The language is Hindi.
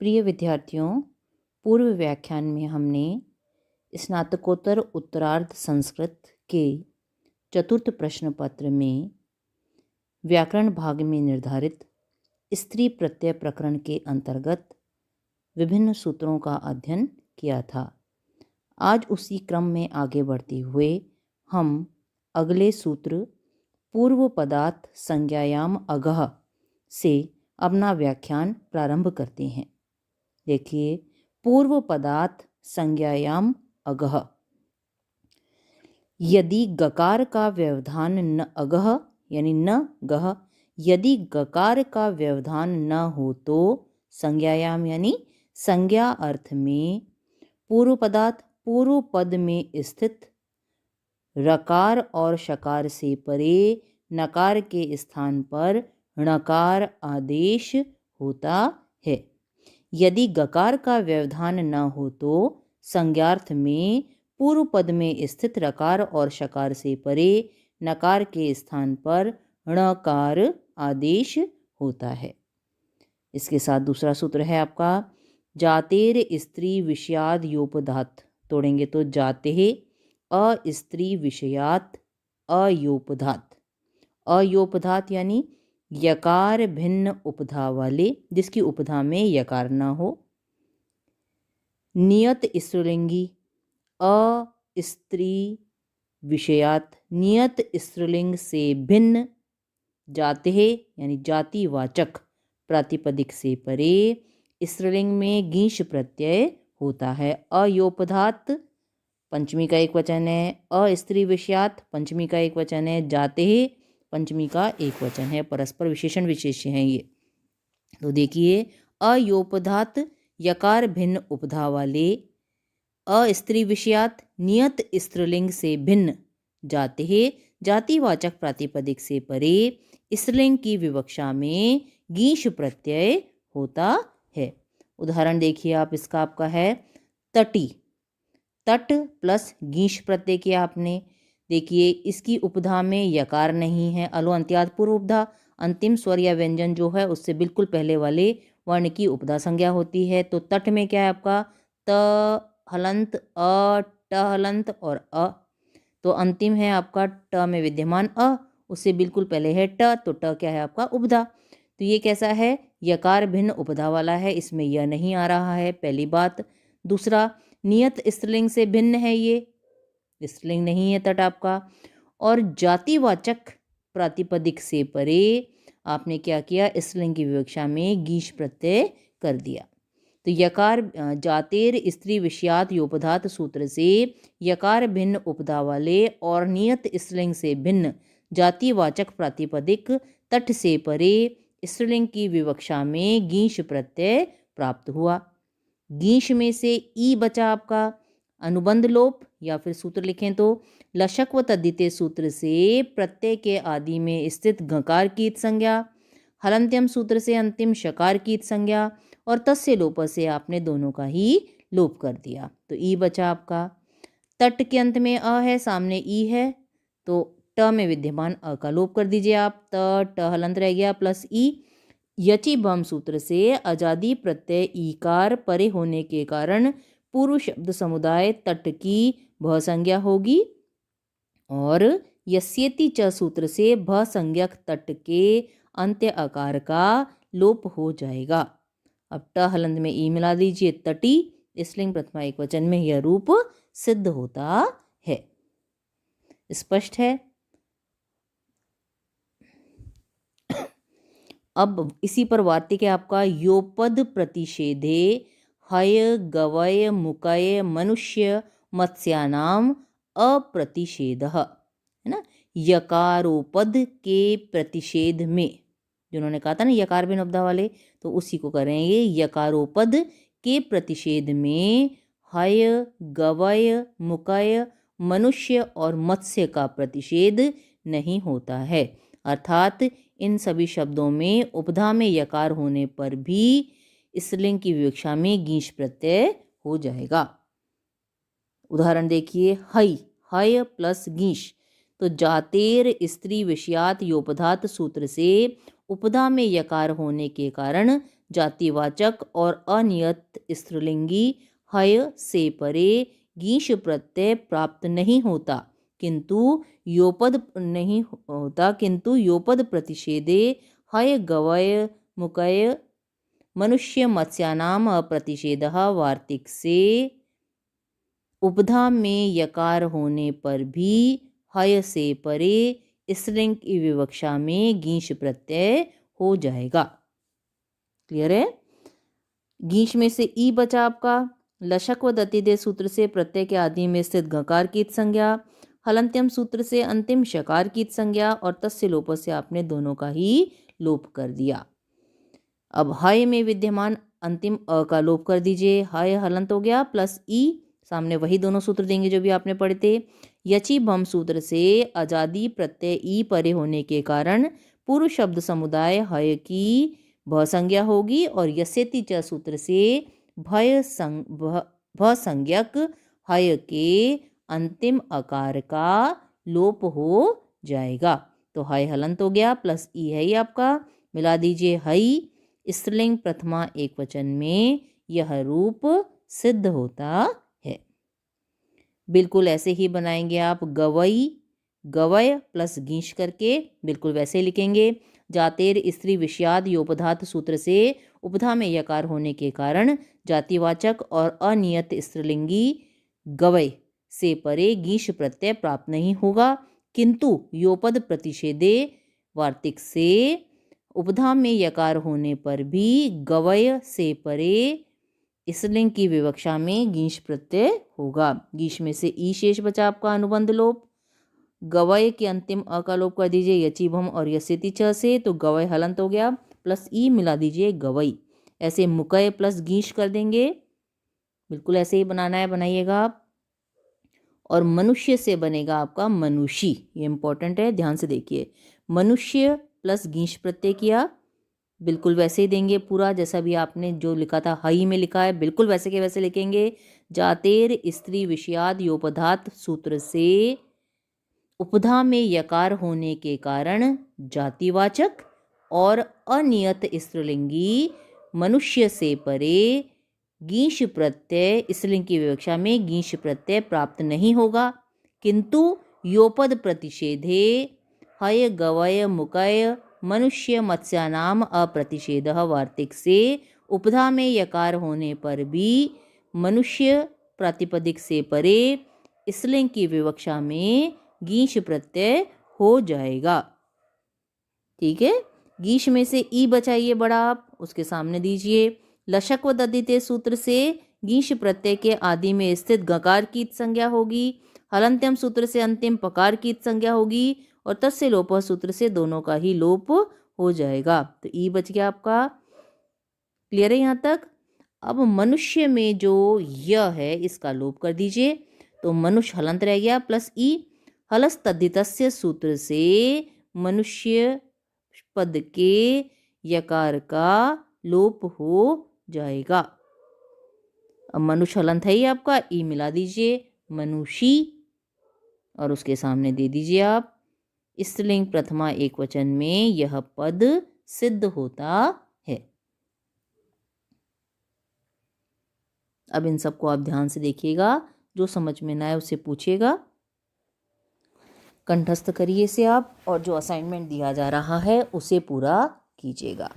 प्रिय विद्यार्थियों, पूर्व व्याख्यान में हमने स्नातकोत्तर उत्तरार्ध संस्कृत के चतुर्थ प्रश्न पत्र में व्याकरण भाग में निर्धारित स्त्री प्रत्यय प्रकरण के अंतर्गत विभिन्न सूत्रों का अध्ययन किया था। आज उसी क्रम में आगे बढ़ते हुए हम अगले सूत्र पूर्व पदार्थ संज्ञायाम अगह से अपना व्याख्यान प्रारंभ करते हैं। देखिए, पूर्व पदार्थ संज्ञायाम अगह। यदि गकार का व्यवधान न अगह यानी न गह, यदि गकार का व्यवधान न हो तो संज्ञायाम यानी संज्ञा अर्थ में पूर्व पदार्थ पूर्व पद में स्थित रकार और शकार से परे नकार के स्थान पर णकार आदेश होता है। यदि गकार का व्यवधान न हो तो संज्ञार्थ में पूर्व पद में स्थित रकार और शकार से परे नकार के स्थान पर णकार आदेश होता है। इसके साथ दूसरा सूत्र है आपका जातेर स्त्री विषयाद योपधात। तोड़ेंगे तो जाते अस्त्री विषयात अयोपधात। अयोपधात यानी यकार भिन्न उपधा वाले, जिसकी उपधा में यकार ना हो। नियत स्त्रीलिंगी अस्त्री विषयात, नियत स्त्रीलिंग से भिन्न। जाते यानी जातिवाचक प्रातिपदिक से परे स्त्रीलिंग में गीश प्रत्यय होता है। अयोपधात पंचमी का एक वचन है, अस्त्री विषयात पंचमी का एक वचन है, जाते पंचमी का एक वचन है, परस्पर विशेषण विशेष्य हैं ये। तो देखिए, अयोपधात यकार भिन्न उपधा वाले, अस्त्री विषयात नियत स्त्रीलिंग से भिन्न, जाते जातिवाचक प्रातिपदिक से परे स्त्रीलिंग की विवक्षा में गीश प्रत्यय होता है। उदाहरण देखिए आप, इसका आपका है तटी। तट प्लस गीश प्रत्यय किया आपने। देखिए, इसकी उपधा में यकार नहीं है। अलो अंत्यात पूर्व उपधा, अंतिम स्वर या व्यंजन जो है उससे बिल्कुल पहले वाले वर्ण की उपधा संज्ञा होती है। तो तट में क्या है आपका त हलंत अ, ट हलंत और अ। तो अंतिम है आपका ट में विद्यमान अ, उससे बिल्कुल पहले है ट, तो ट क्या है आपका उपधा। तो ये कैसा है, यकार भिन्न उपधा वाला है, इसमें यह नहीं आ रहा है, पहली बात। दूसरा, नियत स्त्रीलिंग से भिन्न है, ये स्त्रीलिंग नहीं है तट आपका। और जातिवाचक प्रातिपदिक से परे आपने क्या किया, स्त्रीलिंग की विवक्षा में गीश प्रत्यय कर दिया। तो यकार जातेर स्त्री विषयात योपधात सूत्र से यकार भिन्न उपधा वाले और नियत स्त्रीलिंग से भिन्न जातिवाचक प्रातिपदिक तट से परे स्त्रीलिंग की विवक्षा में गीश प्रत्यय प्राप्त हुआ। गीश में से ई बचा आपका अनुबंध लोप, या फिर सूत्र लिखें तो लशक व तद्धिते सूत्र से प्रत्यय के आदि में स्थित घकार की संज्ञा, हलंत्यम सूत्र से अंतिम शकार की संज्ञा, और तस्य लोप से आपने दोनों का ही लोप कर दिया। तो ई बचा आपका। तट के अंत में अ है, सामने ई है, तो ट में विद्यमान अ का लोप कर दीजिए आप। ट हलंत रह गया प्लस ई। यचि भम सूत्र से अजादी प्रत्यय ईकार परे होने के कारण पूर्व शब्द समुदाय तट की भ संज्ञा होगी। और यस्येति च सूत्र से भ संज्ञक तट के अंत्य आकार का लोप हो जाएगा। अब ट हलंत में ई मिला दीजिए, तटी स्त्रीलिंग प्रथमा एक वचन में यह रूप सिद्ध होता है। स्पष्ट है। अब इसी पर वार्तिक है आपका योपद प्रतिषेधे हय गवय मुकय मनुष्य मत्स्यानाम अप्रतिषेधः, है ना। यकारोपद के प्रतिषेध में, जिन्होंने कहा था ना यकार भिन्न उपधा वाले, तो उसी को करेंगे। यकारोपद के प्रतिषेध में हय गवय मुकय मनुष्य और मत्स्य का प्रतिषेध नहीं होता है। अर्थात इन सभी शब्दों में उपधा में यकार होने पर भी स्त्रीलिंग की विवक्षा में गीश प्रत्यय हो जाएगा। उदाहरण देखिए, हय, हय प्लस गीश। तो जातेर स्त्री विषयात योपधात सूत्र से उपधा में यकार होने के कारण जातिवाचक और अनियत स्त्रीलिंगी हय से परे गीश प्रत्यय प्राप्त नहीं होता, किंतु योपद प्रतिषेधे हय गवय मुकय मनुष्य मत्स्यानाम अप्रतिषेधः वार्तिक से उपधा में यकार होने पर भी हय से परे स्त्रीलिंग की विवक्षा में गीश प्रत्यय हो जाएगा। क्लियर है? गीश में से ई बचा आपका। लशक व दतिदे सूत्र से प्रत्यय के आदि में स्थित गकार की संज्ञा, हलंत्यम सूत्र से अंतिम शकार की संज्ञा और तस्य लोप से आपने दोनों का ही लोप कर दिया। अब हय में विद्यमान अंतिम अ का लोप कर दीजिए। हय हलंत हो गया प्लस ई, सामने वही दोनों सूत्र देंगे जो भी आपने पढ़े थे। यची भम सूत्र से अजादी प्रत्यय ई परे होने के कारण पूर्व शब्द समुदाय हय की भ संज्ञा होगी और यस्यति च सूत्र से भ संज्ञक हय के अंतिम अकार का लोप हो जाएगा। तो हय हलंत हो गया प्लस ई है ही आपका, मिला दीजिए हई। स्त्रीलिंग प्रथमा एक वचन में यह रूप सिद्ध होता है। बिल्कुल ऐसे ही बनाएंगे आप गवई, गवय प्लस गीश करके बिल्कुल वैसे लिखेंगे। जातेर स्त्री विषयाद योपधात सूत्र से उपधा में यकार होने के कारण जातिवाचक और अनियत स्त्रीलिंगी गवय से परे गीश प्रत्यय प्राप्त नहीं होगा, किंतु योपद प्रतिषेधे वार्तिक से उपधा में यकार होने पर भी गवय से परे स्त्रीलिंग की विवक्षा में गीश प्रत्यय होगा। गीश में से ई शेष बचा आपका अनुबंध लोप। गवय के अंतिम अ का लोप कर दीजिए यची भम और यस्यति च से, तो गवय हलंत हो गया प्लस ई मिला दीजिए गवई। ऐसे मुकय प्लस गीश कर देंगे, बिल्कुल ऐसे ही बनाना है, बनाइएगा आप। और मनुष्य से बनेगा आपका मनुषी, ये इंपॉर्टेंट है, ध्यान से देखिए। मनुष्य प्लस गीश प्रत्यय किया, बिल्कुल वैसे ही देंगे पूरा जैसा भी आपने जो लिखा था हई में लिखा है, बिल्कुल वैसे के वैसे लिखेंगे। जातेर स्त्री विषयाद योपधात सूत्र से उपधा में यकार होने के कारण जातिवाचक और अनियत स्त्रीलिंगी मनुष्य से परे गीश प्रत्यय स्त्रीलिंग की विवक्षा में गीश प्रत्यय प्राप्त नहीं होगा, किंतु योपद प्रतिषेधे हय गवय मुकय मनुष्य मत्स्यानाम अप्रतिषेधः वार्तिक से उपधा में यकार होने पर भी मनुष्य प्रातिपदिक से परे स्त्रीलिंग की विवक्षा में गीश प्रत्यय हो जाएगा। ठीक है, गीश में से ई बचाइए बड़ा आप, उसके सामने दीजिए। लशक व ददिते सूत्र से गीश प्रत्यय के आदि में स्थित गकार की संज्ञा होगी, हलंत्यम सूत्र से अंतिम पकार की संज्ञा होगी और तस्य लोप सूत्र से दोनों का ही लोप हो जाएगा। तो ई बच गया आपका। क्लियर है यहाँ तक? अब मनुष्य में जो य है इसका लोप कर दीजिए, तो मनुष्य हलंत रह गया प्लस ई। हलस तद्धितस्य सूत्र से मनुष्य पद के यकार का लोप हो जाएगा। अब मनुष्य हलंत है ही आपका, ई मिला दीजिए मनुषी और उसके सामने दे दीजिए आप स्त्रीलिंग प्रथमा एक वचन में यह पद सिद्ध होता है। अब इन सबको आप ध्यान से देखिएगा, जो समझ में ना आए उसे पूछिएगा, कंठस्थ करिए इसे आप, और जो असाइनमेंट दिया जा रहा है उसे पूरा कीजिएगा।